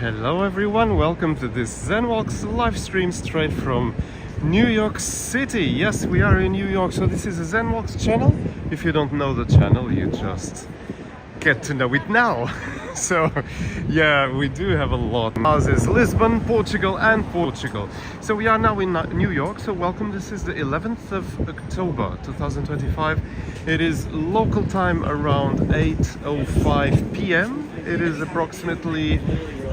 Hello everyone, welcome to this ZenWalks live stream straight from New York City. Yes, we are in New York, so this is a ZenWalks channel. If you don't know the channel, you just get to know it now. So yeah, we do have a lot. Houses, Lisbon, Portugal and Portugal. So we are now in New York, so welcome. This is the 11th of October 2025. It is local time around 8:05 p.m. It is approximately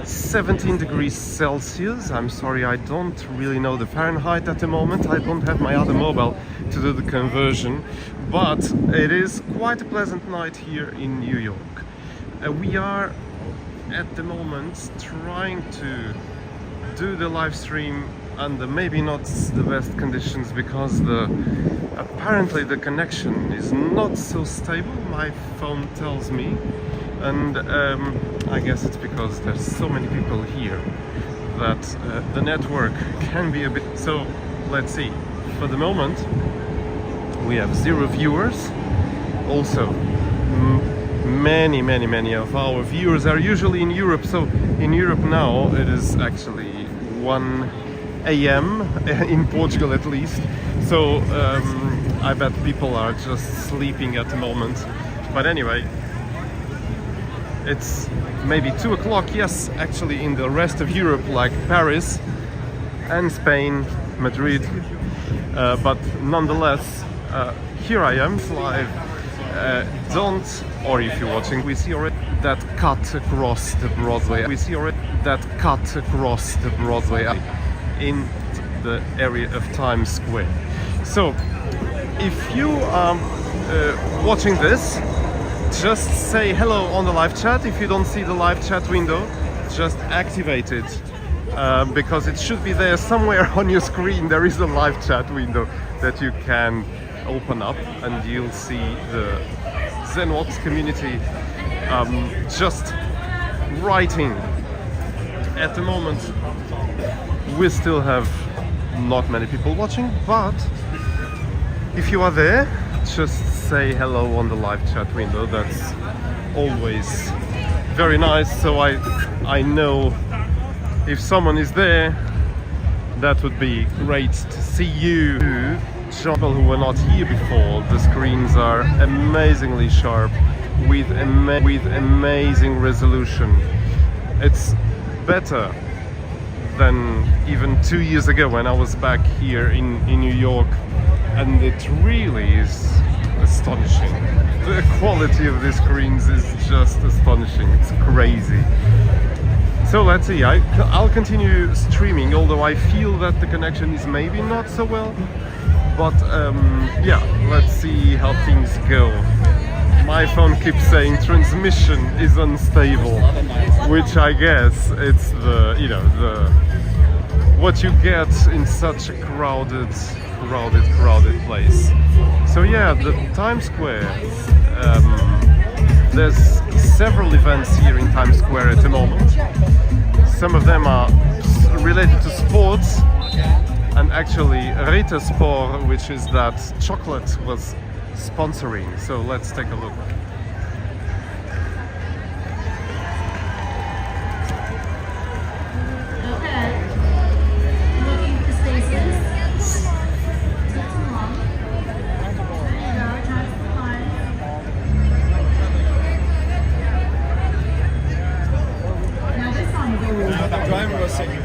17 degrees Celsius. I'm sorry, I don't really know the Fahrenheit at the moment. I don't have my other mobile to do the conversion, but it is quite a pleasant night here in New York. We are at the moment trying to do the live stream under maybe not the best conditions because apparently the connection is not so stable, my phone tells me. And I guess it's because there's so many people here that the network can be a bit... So let's see. For the moment we have 0 viewers. Also many of our viewers are usually in Europe, so in Europe now it is actually 1 a.m. in Portugal at least, so I bet people are just sleeping at the moment. But anyway, it's maybe 2 o'clock, yes, actually in the rest of Europe, like Paris and Spain, Madrid, but nonetheless, here I am live. Or if you're watching, we see already that cut across the Broadway. We see already that cut across the Broadway in the area of Times Square. So, if you are watching this, just say hello on the live chat. If you don't see the live chat window, just activate it because it should be there somewhere on your screen. There is a live chat window that you can open up and you'll see the ZenWalks community just writing. At the moment we still have not many people watching, but if you are there, just say hello on the live chat window. That's always very nice, so I know if someone is there. That would be great to see you. People who were not here before, the screens are amazingly sharp with amazing resolution. It's better than even 2 years ago when I was back here in New York, and it really is astonishing. The quality of the screens is just astonishing. It's crazy. So let's see, I'll continue streaming, although I feel that the connection is maybe not so well. But yeah, let's see how things go. My phone keeps saying transmission is unstable, which I guess it's what you get in such a crowded place. So yeah, the Times Square. There's several events here in Times Square at the moment. Some of them are related to sports. And actually, Rita Sport, which is that chocolate, was sponsoring. So let's take a look. Okay. Looking for spaces. That's long. There you go. Time for the line. Now this song is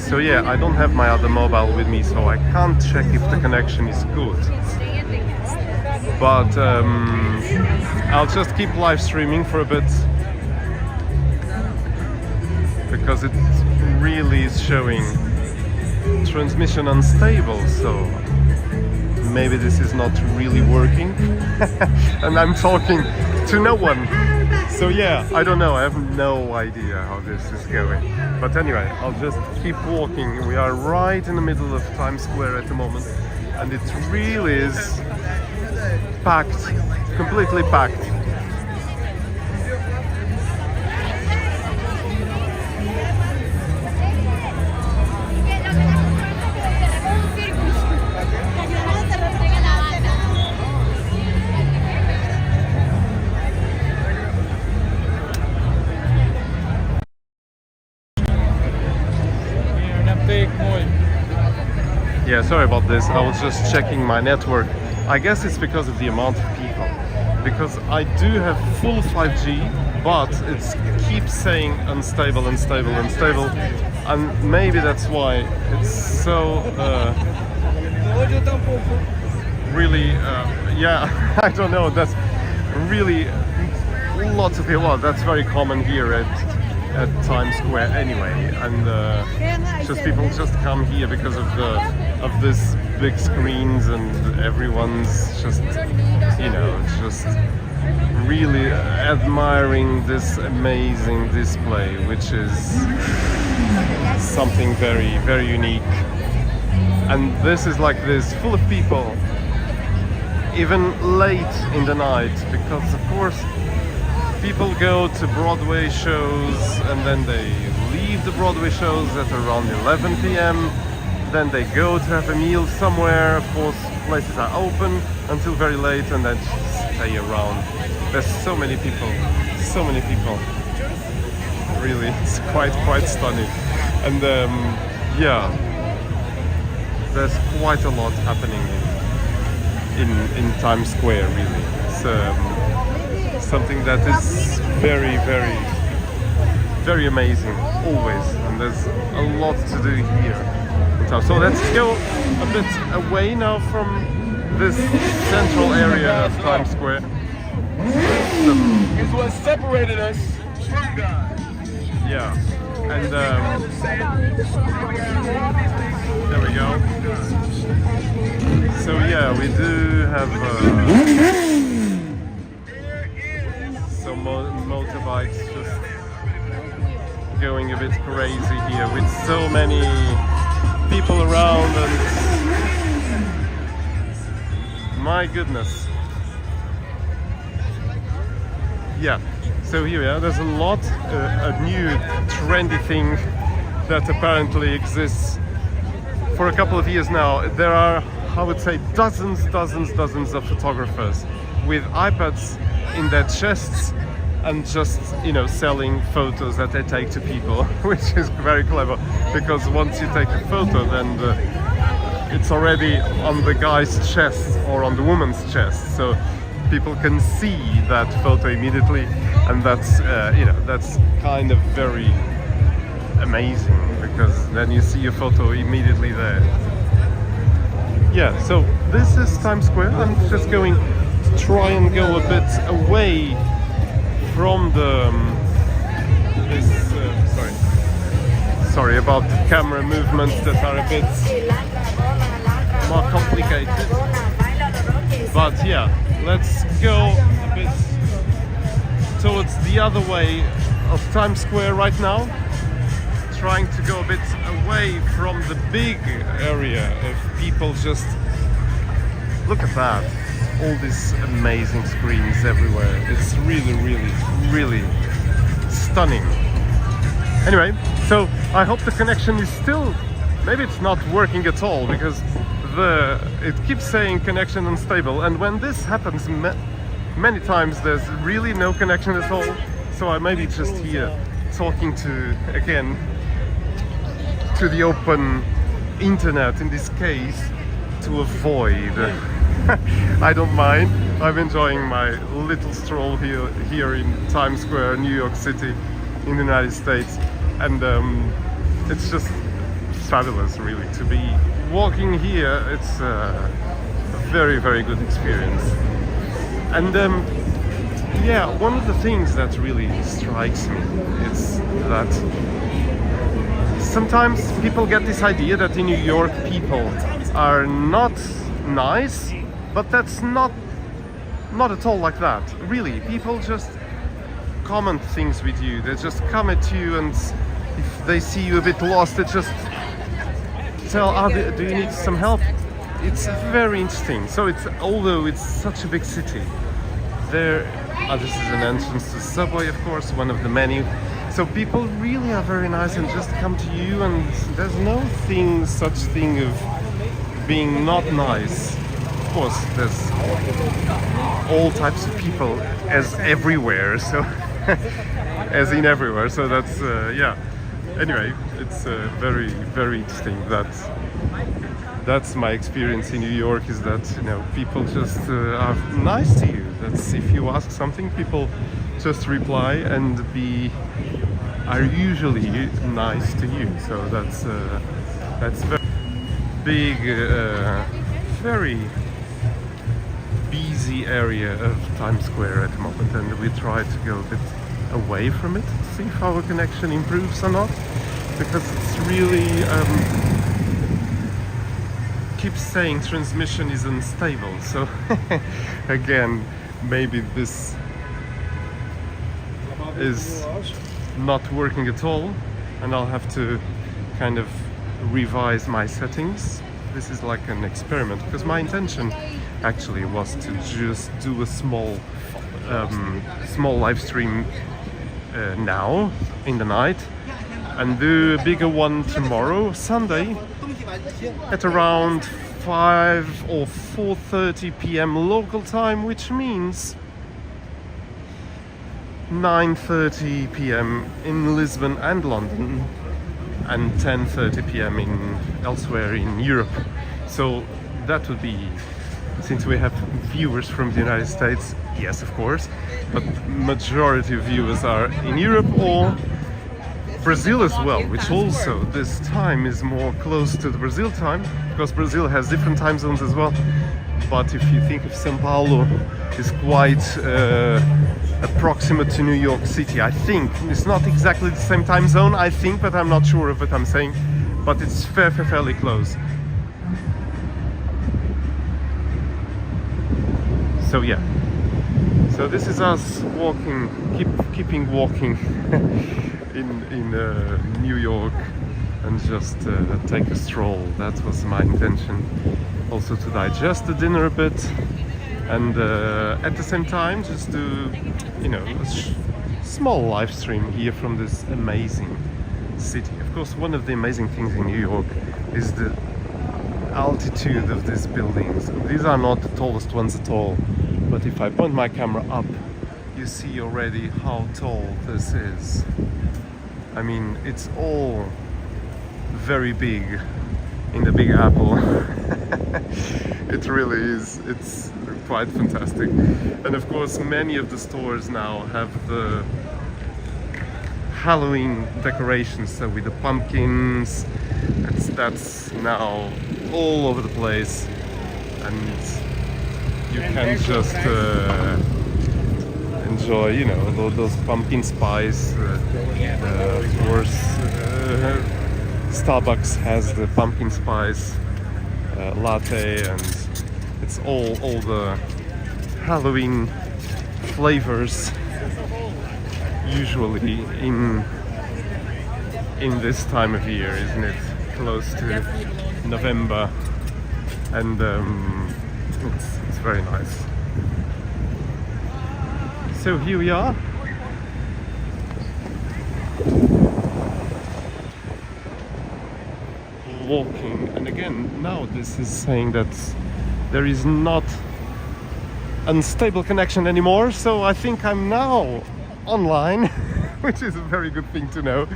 So yeah, I don't have my other mobile with me, so I can't check if the connection is good. But I'll just keep live streaming for a bit because it really is showing transmission unstable, so maybe this is not really working. And I'm talking to no one. So yeah, I don't know, I have no idea how this is going. But anyway, I'll just keep walking. We are right in the middle of Times Square at the moment, and it really is packed, completely packed. Yeah, sorry about this. I was just checking my network. I guess it's because of the amount of people. Because I do have full 5G, but it keeps saying unstable, unstable, unstable. And maybe that's why it's so really, yeah, I don't know. That's really lots of people. Well, that's very common here at Times Square anyway, and just people just come here because of this big screens, and everyone's just, you know, just really admiring this amazing display, which is something very, very unique. And this is like this, full of people, even late in the night, because of course people go to Broadway shows and then they leave the Broadway shows at around 11 p.m. Then they go to have a meal somewhere. Of course, places are open until very late, and then stay around. There's so many people, so many people. Really, it's quite stunning. And yeah, there's quite a lot happening in Times Square. Really, it's something that is very, very, very amazing always, and there's a lot to do here. So let's go a bit away now from this central area of Times Square. It's what separated us from God. Yeah, and there we go. So yeah, we do have some motorbikes just going a bit crazy here with so many people around, and my goodness. Yeah, so here, yeah, there's a lot, a new trendy thing that apparently exists for a couple of years now. There are, I would say, dozens of photographers with iPads in their chests and just, you know, selling photos that they take to people, which is very clever, because once you take a photo, then it's already on the guy's chest or on the woman's chest, so people can see that photo immediately, and that's you know, that's kind of very amazing, because then you see your photo immediately there. Yeah, so this is Times Square. I'm just going to try and go a bit away from the sorry about the camera movements that are a bit more complicated, but yeah, let's go a bit towards the other way of Times Square right now, trying to go a bit away from the big area of people. Just look at that, all these amazing screens everywhere. It's really stunning. Anyway, so I hope the connection is still, maybe it's not working at all, because it keeps saying connection unstable, and when this happens many times there's really no connection at all. So I may be just here talking to, again, to the open internet in this case, to avoid. I don't mind. I'm enjoying my little stroll here in Times Square, New York City, in the United States, and it's just fabulous, really, to be walking here. It's a very good experience. And yeah, one of the things that really strikes me is that sometimes people get this idea that in New York people are not nice, but that's not at all like that. Really, people just comment things with you. They just come at you, and if they see you a bit lost, they just tell, do you need some help? It's very interesting. So it's, although it's such a big city, there, this is an entrance to the subway, of course, one of the many. So people really are very nice and just come to you, and there's no such thing of being not nice. Of course, there's all types of people, as everywhere, so as in everywhere. So that's yeah. Anyway, it's very interesting that that's my experience in New York, is that, you know, people just are nice to you. That's, if you ask something, people just reply and are usually nice to you. So that's very big, very busy area of Times Square at the moment, and we try to go a bit away from it to see if our connection improves or not, because it's really keeps saying transmission is unstable. So again, maybe this is not working at all, and I'll have to kind of revise my settings. This is like an experiment, because my intention actually was to just do a small live stream now in the night, and do a bigger one tomorrow, Sunday, at around 5 or 4:30 p.m. local time, which means 9:30 p.m. in Lisbon and London, and 10:30 p.m. elsewhere in Europe. So that would be, since we have viewers from the United States, yes, of course, but majority of viewers are in Europe or Brazil as well, which also this time is more close to the Brazil time, because Brazil has different time zones as well. But if you think of São Paulo, is quite approximate to New York City. I think it's not exactly the same time zone, I think, but I'm not sure of what I'm saying, but it's fairly close. So yeah, so this is us walking, keeping walking in New York, and just take a stroll. That was my intention, also to digest the dinner a bit, and at the same time just do, you know, a small live stream here from this amazing city. Of course, one of the amazing things in New York is the altitude of these buildings. These are not the tallest ones at all, but if I point my camera up, you see already how tall this is. I mean, it's all very big in the Big Apple. It really is. It's quite fantastic. And of course, many of the stores now have the Halloween decorations, so with the pumpkins. That's now all over the place, and you can just enjoy, you know, those pumpkin spice. Of course, Starbucks has the pumpkin spice latte, and it's all the Halloween flavors usually in this time of year, isn't it? Close to November, and it's very nice. So here we are. Walking, and again, now this is saying that there is not unstable connection anymore, so I think I'm now online, which is a very good thing to know.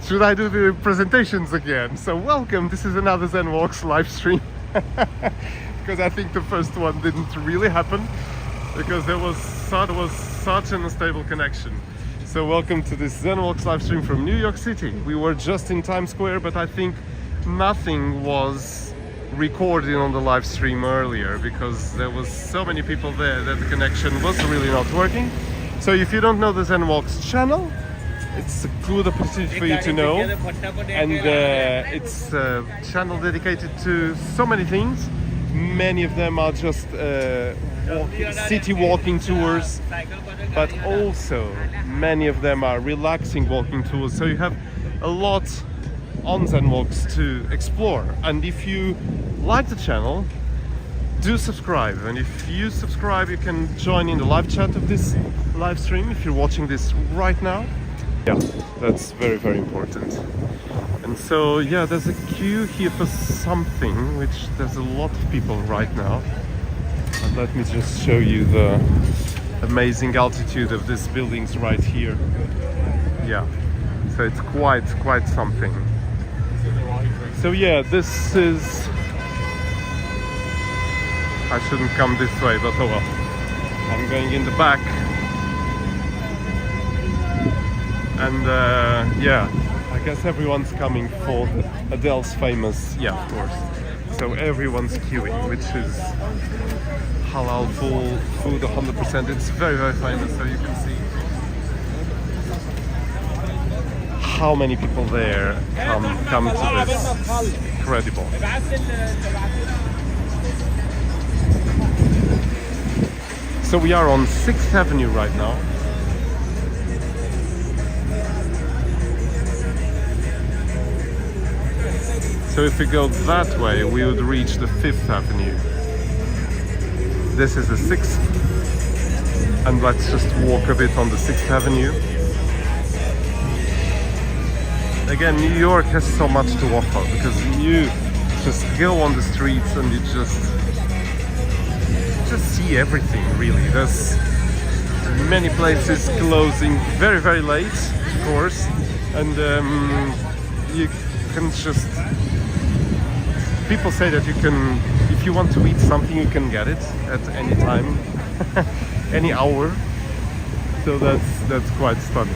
Should I do the presentations again? So welcome, this is another Zen Walks live stream, because I think the first one didn't really happen, because there was such an unstable connection. So welcome to this Zen Walks live stream from New York City. We were just in Times Square, but I think nothing was recorded on the live stream earlier, because there was so many people there that the connection was really not working. So if you don't know the Zen Walks channel, it's a good opportunity for you to know, and it's a channel dedicated to so many things. Many of them are just city walking tours, but also many of them are relaxing walking tours, so you have a lot on Zen Walks to explore. And if you like the channel, do subscribe, and if you subscribe you can join in the live chat of this live stream if you're watching this right now. Yeah, that's very important. And so yeah, there's a queue here for something, which there's a lot of people right now. And let me just show you the amazing altitude of these buildings right here. Yeah, so it's quite something. So yeah, this is I shouldn't come this way, but oh well. I'm going in the back. And yeah, I guess everyone's coming for Adele's famous, yeah, of course. So everyone's queuing, which is halal full food 100%. It's very, very famous, so you can see how many people there come to this. Incredible. So we are on 6th Avenue right now. So if we go that way, we would reach the 5th Avenue. This is the 6th, and let's just walk a bit on the 6th Avenue. Again, New York has so much to offer because you just go on the streets and you just see everything, really. There's many places closing very, very late, of course, and you can just... People say that you can, if you want to eat something, you can get it at any time, any hour. So that's quite stunning.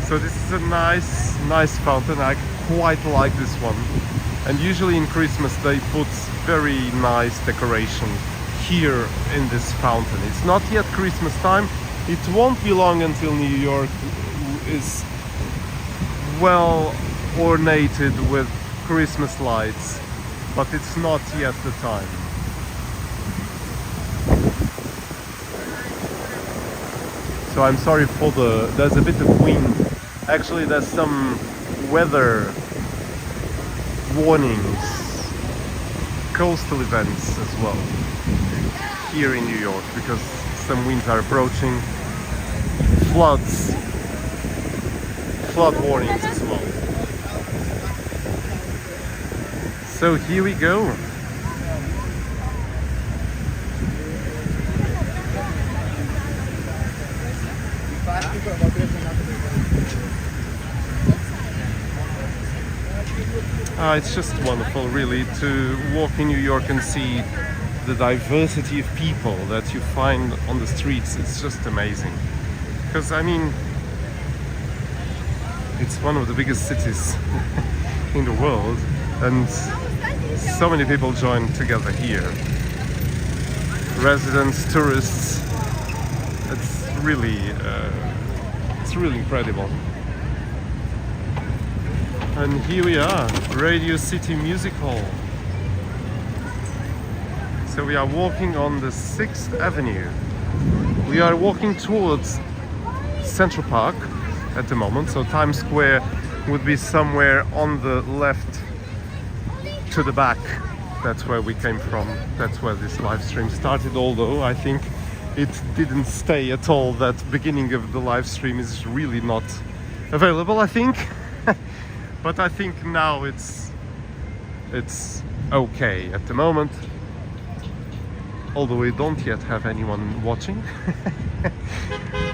So this is a nice fountain. I quite like this one. And usually in Christmas they put very nice decoration here in this fountain. It's not yet Christmas time. It won't be long until New York is well ornated with Christmas lights, but it's not yet the time. So I'm sorry for there's a bit of wind. Actually, there's some weather warnings, coastal events as well here in New York, because some winds are approaching. Flood warnings as well. So here we go. It's just wonderful, really, to walk in New York and see the diversity of people that you find on the streets. It's just amazing. Because, I mean, it's one of the biggest cities in the world, and so many people join together here. Residents, tourists. It's really incredible. And here we are, Radio City Music Hall. So we are walking on the 6th Avenue. We are walking towards Central Park at the moment, so Times Square would be somewhere on the left to the back. That's where we came from. That's where this live stream started, although I think it didn't stay at all. That beginning of the live stream is really not available, I think. But I think now it's okay at the moment, although we don't yet have anyone watching.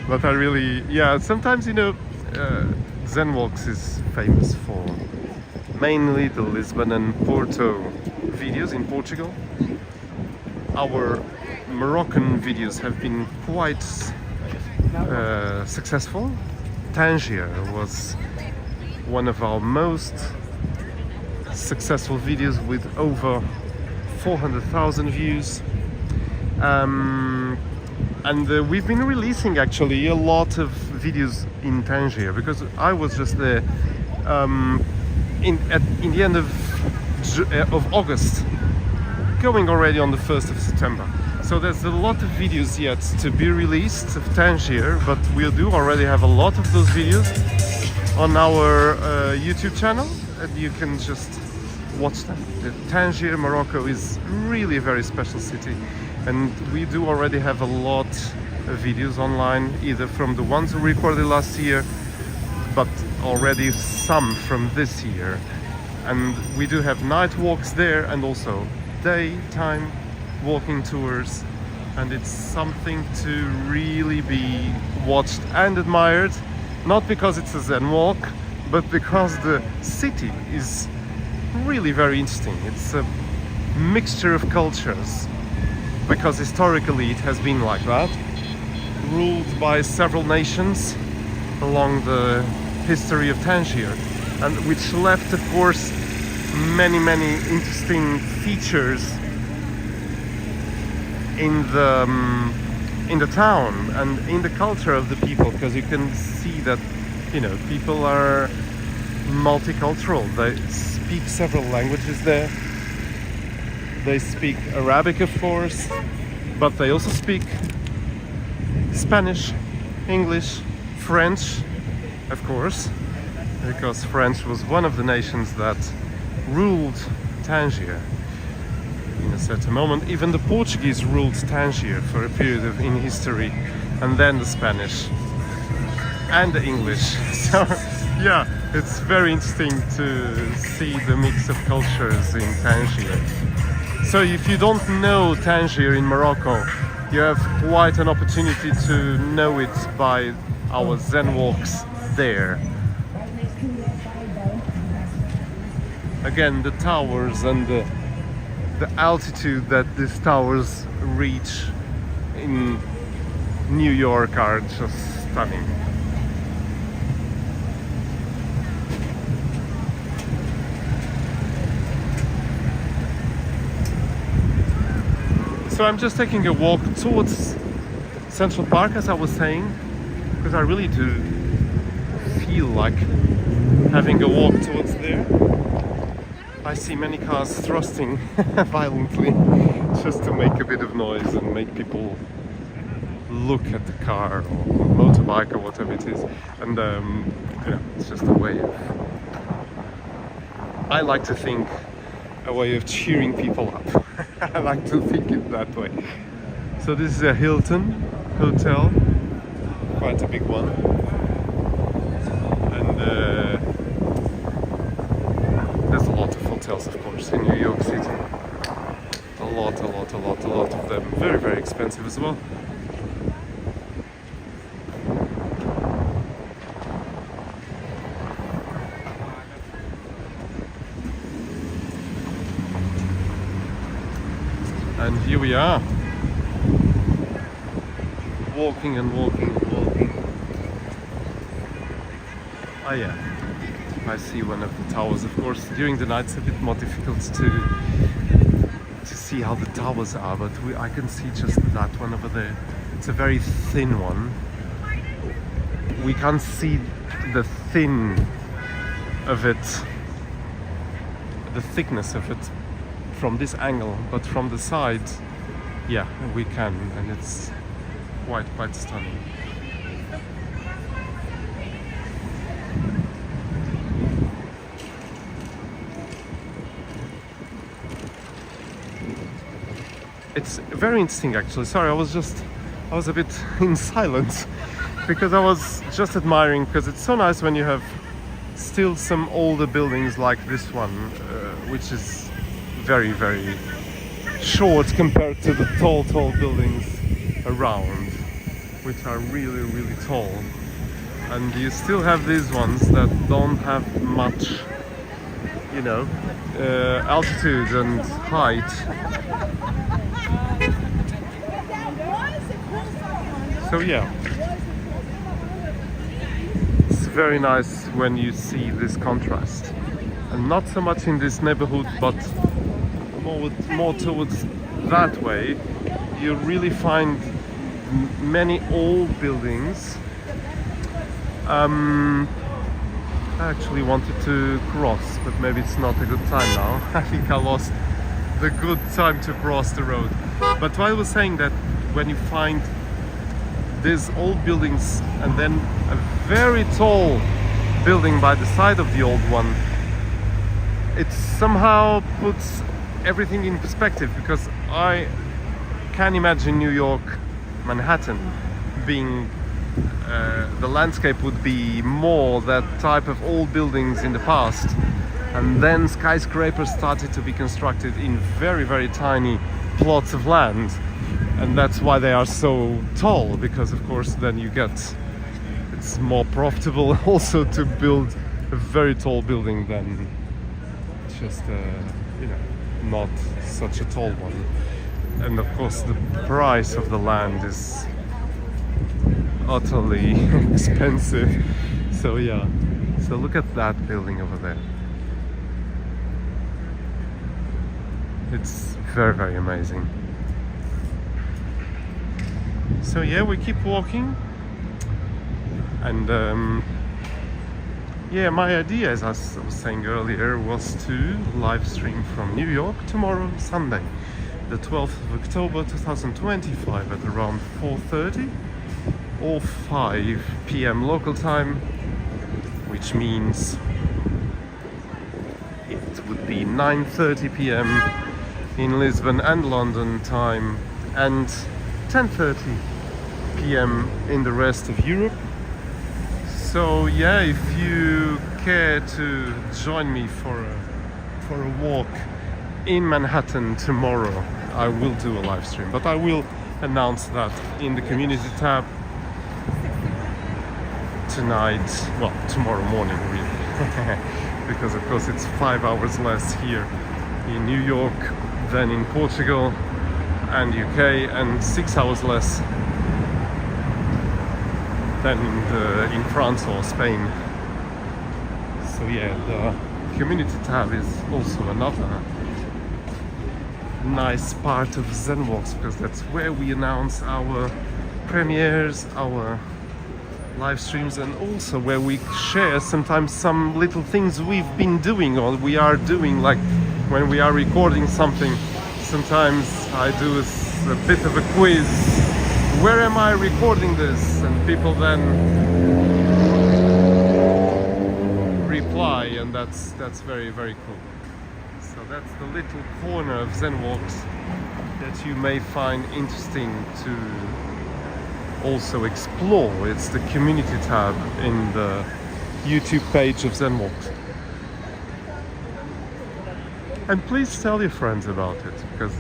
But I really, yeah, sometimes, you know, Zen Walks is famous for mainly the Lisbon and Porto videos in Portugal. Our Moroccan videos have been quite successful. Tangier was one of our most successful videos with over 400,000 views. And we've been releasing actually a lot of videos in Tangier because I was just there in the end of August, going already on the 1st of September. So there's a lot of videos yet to be released of Tangier, but we do already have a lot of those videos on our YouTube channel, and you can just watch them. Tangier, Morocco is really a very special city, and we do already have a lot of videos online, either from the ones we recorded last year, but already some from this year. And we do have night walks there and also daytime walking tours, and it's something to really be watched and admired. Not because it's a Zen walk, but because the city is really very interesting. It's a mixture of cultures, because historically it has been like that, ruled by several nations along the history of Tangier, and which left, of course, many interesting features in the town and in the culture of the people, because you can see that, you know, people are multicultural. They speak several languages there. They speak Arabic, of course, but they also speak Spanish, English, French, of course, because French was one of the nations that ruled Tangier in a certain moment. Even the Portuguese ruled Tangier for a period in history, and then the Spanish and the English. So yeah, it's very interesting to see the mix of cultures in Tangier. So if you don't know Tangier in Morocco, you have quite an opportunity to know it by our Zen walks there. Again, the towers and the altitude that these towers reach in New York are just stunning. So I'm just taking a walk towards Central Park, as I was saying, because I really do feel like having a walk towards there. I see many cars thrusting violently just to make a bit of noise and make people look at the car or motorbike or whatever it is. And you know, it's just a way of, I like to think, a way of cheering people up. I like to think it that way. So this is a Hilton hotel, quite a big one, and there's a lot of hotels, of course, in New York City. A lot of them. Very expensive as well. And here we are, walking and walking. Oh yeah, I see one of the towers. Of course, during the night it's a bit more difficult to see how the towers are, but I can see just that one over there. It's a very thin one. We can't see the thin of it, the thickness of it from this angle, but from the side, yeah, we can, and it's quite stunning. It's very interesting, actually. Sorry, I was a bit in silence because I was just admiring, because it's so nice when you have still some older buildings like this one, which is very short compared to the tall buildings around, which are really tall. And you still have these ones that don't have much, you know, altitude and height. So yeah, it's very nice when you see this contrast, and not so much in this neighborhood, but more towards that way. You really find many old buildings. I actually wanted to cross, but maybe it's not a good time now. I think I lost the good time to cross the road. But I was saying that when you find these old buildings and then a very tall building by the side of the old one, it somehow puts everything in perspective, because I can imagine New York, Manhattan being the landscape would be more that type of old buildings in the past, and then skyscrapers started to be constructed in very tiny plots of land, and that's why they are so tall, because of course then it's more profitable also to build a very tall building than just you know, not such a tall one. And of course the price of the land is utterly expensive. So yeah, so look at that building over there. It's very, very amazing. So yeah, we keep walking, and yeah, my idea, as I was saying earlier, was to live stream from New York tomorrow, Sunday, the 12th of October 2025 at around 4:30 or 5 p.m. local time, which means it would be 9:30 p.m. in Lisbon and London time, and 10:30 p.m. in the rest of Europe. So yeah, if you care to join me for a walk in Manhattan tomorrow, I will do a live stream, but I will announce that in the community tab tonight, well, tomorrow morning really, because of course it's 5 hours less here in New York than in Portugal and UK, and 6 hours less than in France or Spain. So yeah, the community tab is also another nice part of Zen Walks, because that's where we announce our premieres, our live streams, and also where we share sometimes some little things we've been doing or we are doing, like when we are recording something. Sometimes I do a bit of a quiz. Where am I recording this? And people then reply, and that's very, very cool. So that's the little corner of Zen Walks that you may find interesting to also explore. It's the community tab in the YouTube page of Zen Walks. And please tell your friends about it, because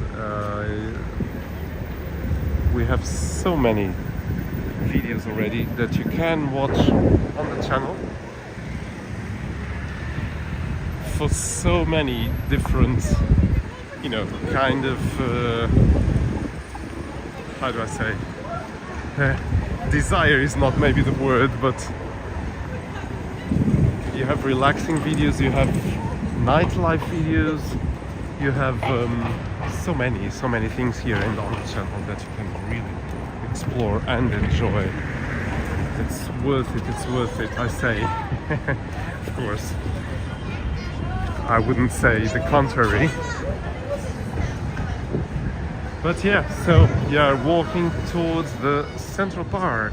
we have so many videos already that you can watch on the channel for so many different, you know, kind of how do I say, desire is not maybe the word, but you have relaxing videos, you have nightlife videos, you have so many things here on the channel that you can really explore and enjoy. It's worth it, I say. Of course, I wouldn't say the contrary. But yeah, so you are walking towards the Central Park.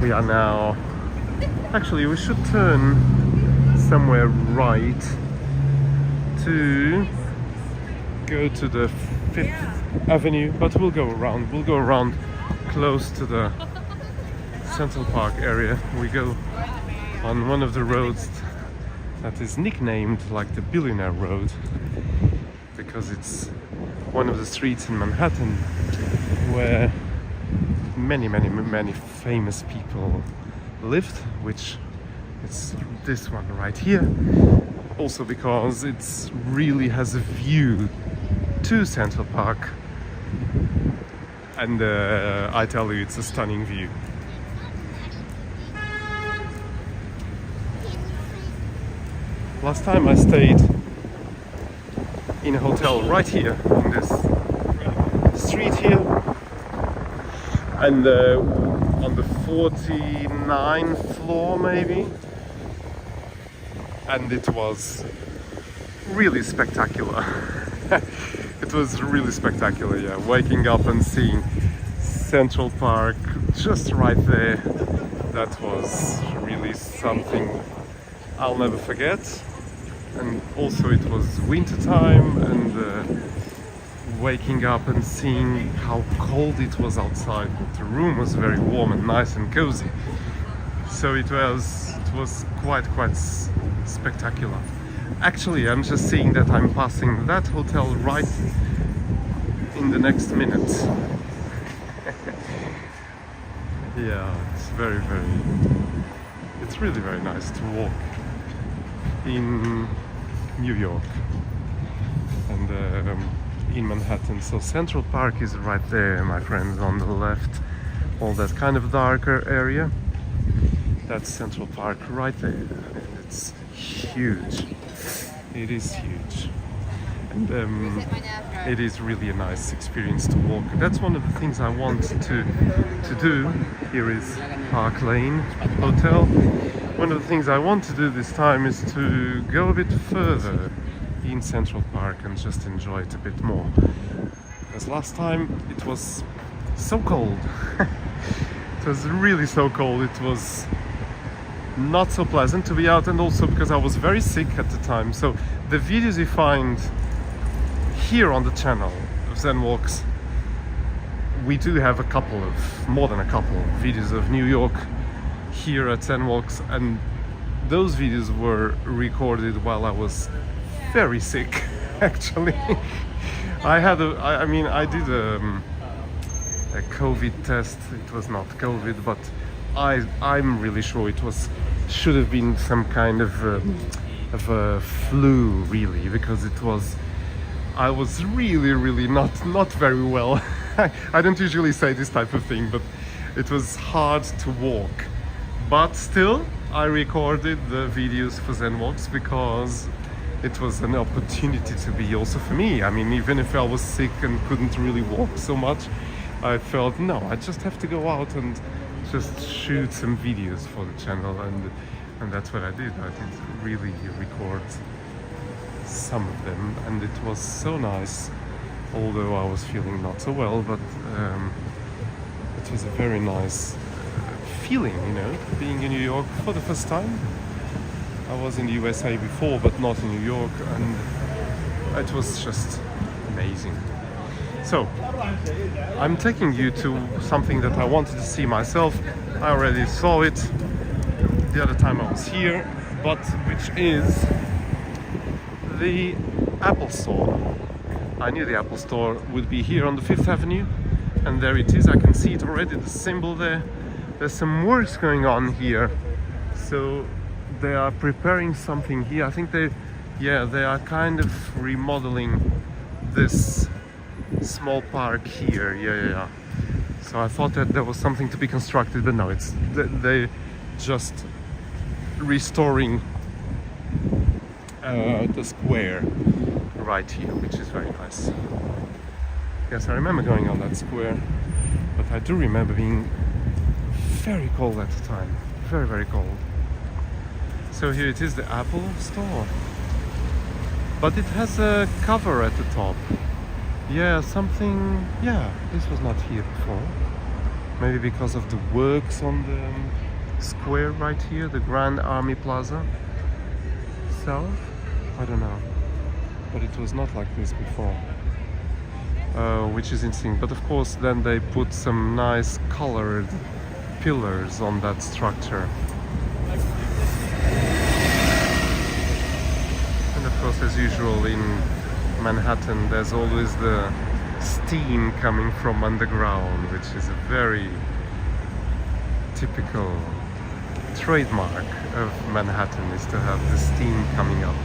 We are now, actually we should turn somewhere right to go to the 5th Avenue, but we'll go around close to the Central Park area. We go on one of the roads that is nicknamed like the Billionaire Road, because it's one of the streets in Manhattan where many famous people lived, which is this one right here. Also because it really has a view to Central Park, and I tell you, it's a stunning view. Last time I stayed in a hotel right here in this street here, and on the 49th floor maybe, and it was really spectacular. It was really spectacular, yeah, waking up and seeing Central Park just right there. That was really something I'll never forget. And also it was winter time, and waking up and seeing how cold it was outside, but the room was very warm and nice and cozy. So it was quite spectacular. Actually, I'm just seeing that I'm passing that hotel right in the next minute. Yeah, it's it's really very nice to walk in New York and in Manhattan. So Central Park is right there, my friends, on the left. All that kind of darker area, that's Central Park right there, and it's huge. It is huge, and it is really a nice experience to walk. That's one of the things I want to do. Here is Park Lane Hotel. One of the things I want to do this time is to go a bit further in Central Park and just enjoy it a bit more. Because last time it was so cold. It was really so cold. It was not so pleasant to be out, and also because I was very sick at the time. So the videos you find here on the channel of Zen Walks, we do have more than a couple of videos of New York here at Zen Walks, and those videos were recorded while I was very sick. Actually, I did a COVID test. It was not COVID, but I'm really sure it should have been some kind of a flu, really, because I was really not very well. I don't usually say this type of thing, but it was hard to walk. But still, I recorded the videos for Zen Walks because it was an opportunity to be also for me. I mean, even if I was sick and couldn't really walk so much, I felt, no, I just have to go out and just shoot some videos for the channel, and that's what I did. I did really record some of them, and it was so nice, although I was feeling not so well, but it was a very nice feeling, you know, being in New York for the first time. I was in the USA before, but not in New York, and it was just amazing. So, I'm taking you to something that I wanted to see myself. I already saw it the other time I was here, but which is the Apple Store. I knew the Apple Store would be here on the 5th Avenue, and there it is. I can see it already, the symbol there. There's some works going on here, so they are preparing something here. I think they are kind of remodeling this small park here. Yeah. So I thought that there was something to be constructed, but no, they just restoring the square right here, which is very nice. Yes, I remember going on that square, but I do remember being very cold at the time, very cold. So here it is, the Apple Store, but it has a cover at the top. Yeah, this was not here before. Maybe because of the works on the square right here, the Grand Army Plaza South. I don't know, but it was not like this before, which is interesting. But of course, then they put some nice colored pillars on that structure. And of course, as usual in Manhattan, there's always the steam coming from underground, which is a very typical trademark of Manhattan, is to have the steam coming up,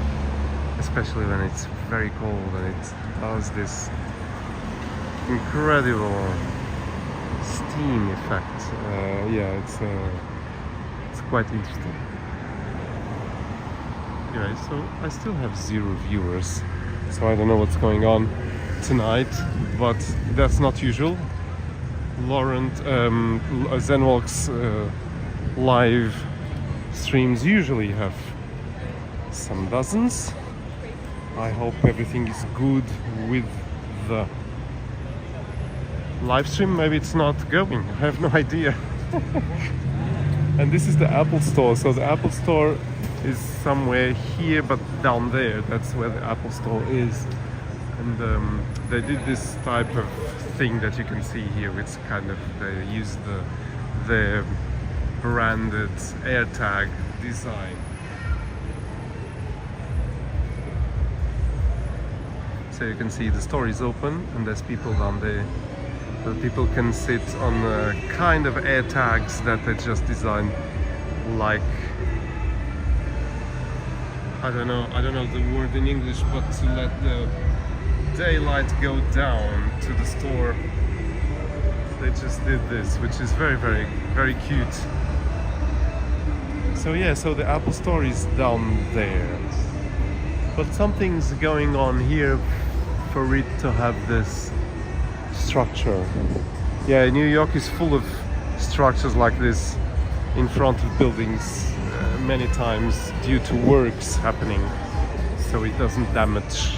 especially when it's very cold, and it does this incredible steam effect. It's quite interesting. Anyway, so I still have 0 viewers, so I don't know what's going on tonight, but that's not usual. Zen Walks live streams usually have some dozens. I hope everything is good with the live stream. Maybe it's not going, I have no idea. And this is the Apple Store, so the Apple Store is somewhere here, but down there, that's where the Apple Store is. And they did this type of thing that you can see here. It's kind of, they use the branded AirTag design. So you can see the store is open and there's people down there. The people can sit on kind of air tags that they just designed, like, I don't know the word in English, but to let the daylight go down to the store. They just did this, which is very, very, very cute. So yeah, so the Apple Store is down there. But something's going on here for it to have this structure. Yeah, New York is full of structures like this in front of buildings many times due to works happening, so it doesn't damage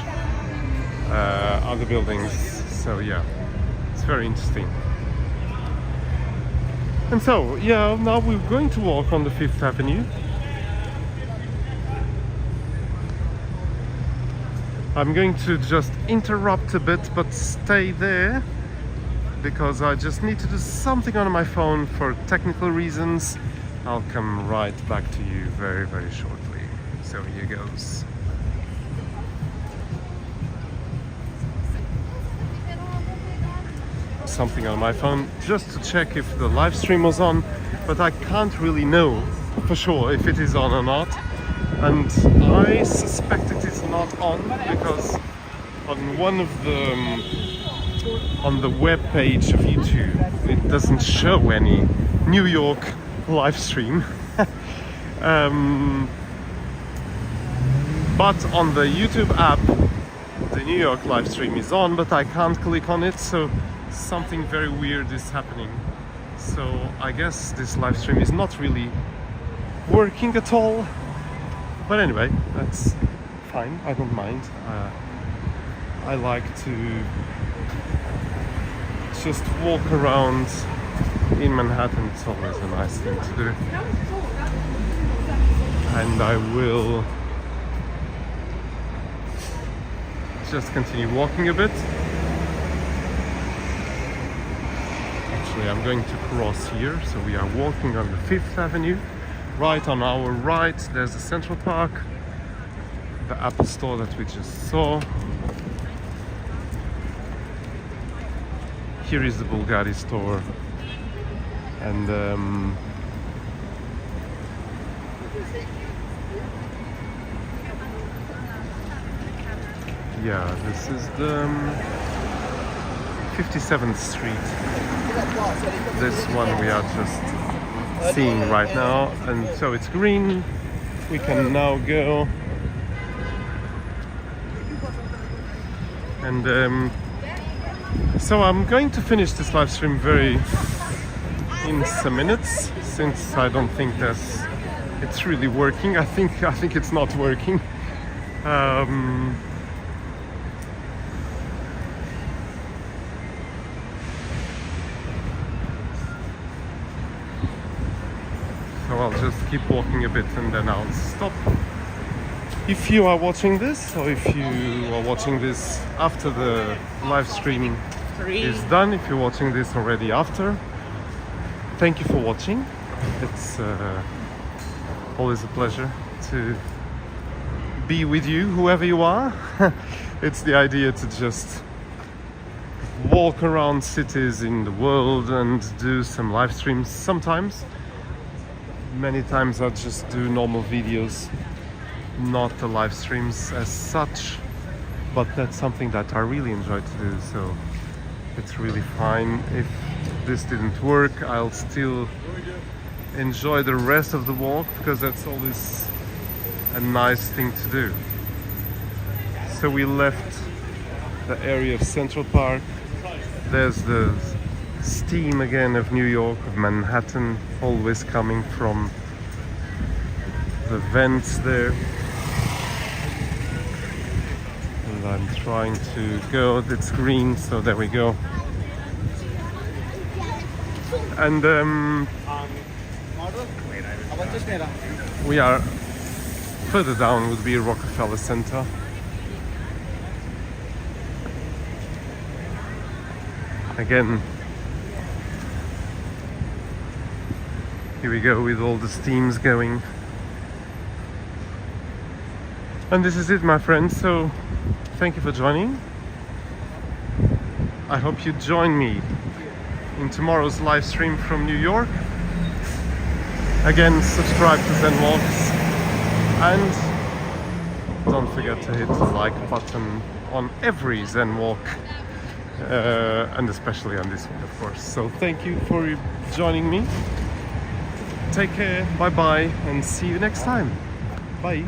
other buildings. So yeah, it's very interesting. And so yeah, now we're going to walk on the 5th Avenue. I'm going to just interrupt a bit, but stay there because I just need to do something on my phone for technical reasons. I'll come right back to you very, very shortly. So here goes. Something on my phone just to check if the live stream was on, but I can't really know for sure if it is on or not. And I suspect it is not on because on one of the on the web page of YouTube it doesn't show any New York live stream. But on the YouTube app the New York live stream is on, but I can't click on it, so something very weird is happening. So I guess this live stream is not really working at all. But anyway, that's fine, I don't mind. I like to just walk around in Manhattan. It's always a nice thing to do. And I will just continue walking a bit. Actually, I'm going to cross here, so we are walking on the 5th Avenue. Right on our right, there's the Central Park, the Apple Store that we just saw. Here is the Bulgari store, and yeah, this is the 57th Street. This one we are just seeing right now, and so it's green. We can now go, and so I'm going to finish this live stream in some minutes, since I don't think it's really working. I think it's not working. So I'll just keep walking a bit and then I'll stop. If you are watching this, or if you are watching this after the live stream is done, if you're watching this already after, thank you for watching. It's always a pleasure to be with you, whoever you are. It's the idea to just walk around cities in the world and do some live streams sometimes. Many times I just do normal videos, not the live streams as such, but that's something that I really enjoy to do, so it's really fine. If this didn't work, I'll still enjoy the rest of the walk, because that's always a nice thing to do. So we left the area of Central Park. There's the steam again of New York, of Manhattan, always coming from the vents there. And I'm trying to go, it's green, so there we go. And we are further down would be Rockefeller Center. Again, here we go with all the steams going. And this is it, my friends, so thank you for joining. I hope you join me in tomorrow's live stream from New York. Again, subscribe to Zen Walks and don't forget to hit the like button on every Zen Walk, and especially on this one, of course. So thank you for joining me. Take care, bye bye, and see you next time. Bye.